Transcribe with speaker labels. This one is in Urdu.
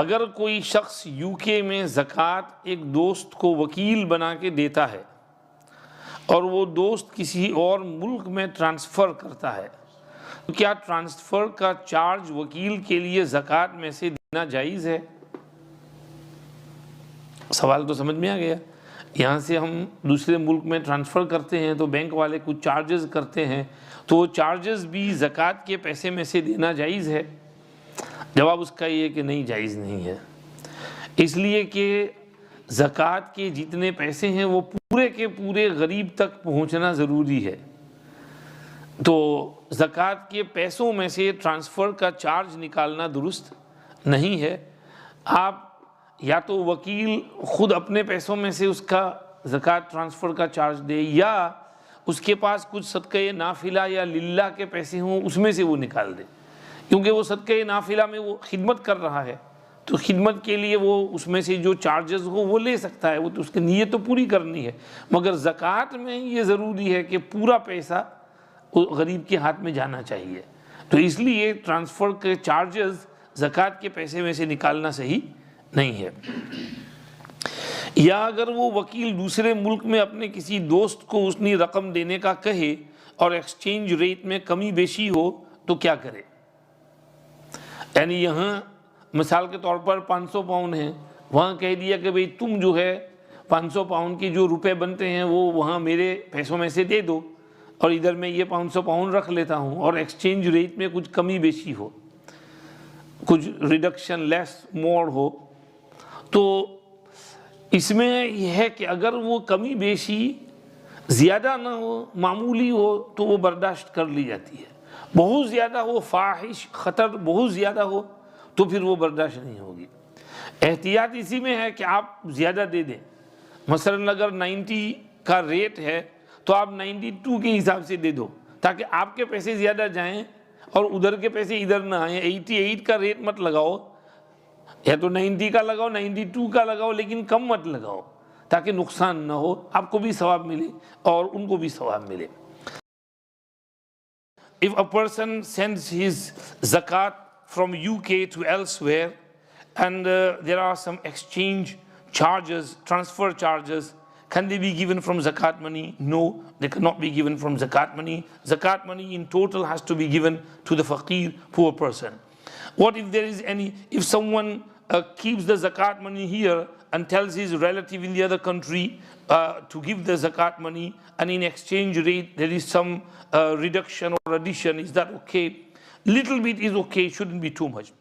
Speaker 1: اگر کوئی شخص یو کے میں زکوٰۃ ایک دوست کو وکیل بنا کے دیتا ہے اور وہ دوست کسی اور ملک میں ٹرانسفر کرتا ہے تو کیا ٹرانسفر کا چارج وکیل کے لیے زکوٰۃ میں سے دینا جائز ہے؟ سوال تو سمجھ میں آ گیا۔ یہاں سے ہم دوسرے ملک میں ٹرانسفر کرتے ہیں تو بینک والے کچھ چارجز کرتے ہیں، تو وہ چارجز بھی زکوٰۃ کے پیسے میں سے دینا جائز ہے؟ جواب اس کا یہ ہے کہ نہیں، جائز نہیں ہے، اس لیے کہ زکوٰۃ کے جتنے پیسے ہیں وہ پورے کے پورے غریب تک پہنچنا ضروری ہے، تو زکوٰۃ کے پیسوں میں سے ٹرانسفر کا چارج نکالنا درست نہیں ہے۔ آپ یا تو وکیل خود اپنے پیسوں میں سے اس کا زکوٰۃ ٹرانسفر کا چارج دے، یا اس کے پاس کچھ صدقہ نافلہ یا للہ کے پیسے ہوں اس میں سے وہ نکال دے، کیونکہ وہ صدقہ نافلہ میں وہ خدمت کر رہا ہے تو خدمت کے لیے وہ اس میں سے جو چارجز ہو وہ لے سکتا ہے، وہ تو اس کی نیت تو پوری کرنی ہے، مگر زکوٰۃ میں یہ ضروری ہے کہ پورا پیسہ غریب کے ہاتھ میں جانا چاہیے، تو اس لیے ٹرانسفر کے چارجز زکوٰۃ کے پیسے میں سے نکالنا صحیح نہیں ہے۔ یا اگر وہ وکیل دوسرے ملک میں اپنے کسی دوست کو اس نے رقم دینے کا کہے اور ایکسچینج ریٹ میں کمی بیشی ہو تو کیا کرے؟ یعنی یہاں مثال کے طور پر 500 پاؤنڈ ہیں، وہاں کہہ دیا کہ بھئی تم جو ہے 500 پاؤنڈ کی جو روپے بنتے ہیں وہ وہاں میرے پیسوں میں سے دے دو، اور ادھر میں یہ 500 پاؤنڈ رکھ لیتا ہوں، اور ایکسچینج ریٹ میں کچھ کمی بیشی ہو، کچھ ریڈکشن لیس مور ہو، تو اس میں یہ ہے کہ اگر وہ کمی بیشی زیادہ نہ ہو، معمولی ہو تو وہ برداشت کر لی جاتی ہے، بہت زیادہ ہو، فاحش خطر بہت زیادہ ہو تو پھر وہ برداشت نہیں ہوگی۔ احتیاط اسی میں ہے کہ آپ زیادہ دے دیں، مثلا اگر 90 کا ریٹ ہے تو آپ 92 کے حساب سے دے دو تاکہ آپ کے پیسے زیادہ جائیں اور ادھر کے پیسے ادھر نہ آئیں۔ 88 کا ریٹ مت لگاؤ، یا تو 90 کا لگاؤ، 92 کا لگاؤ، لیکن کم مت لگاؤ تاکہ نقصان نہ ہو، آپ کو بھی ثواب ملے اور ان کو بھی ثواب ملے۔ If a person sends his zakat from UK to elsewhere and there are some exchange charges, transfer charges, can they be given from zakat money? No, they cannot be given from zakat money. Zakat money in total has to be given to the faqir, poor person. What if there is if someone keeps the zakat money here and tells his relative in the other country to give the zakat money, and in exchange rate there is some reduction or addition, is that okay? Little bit is okay, shouldn't be too much.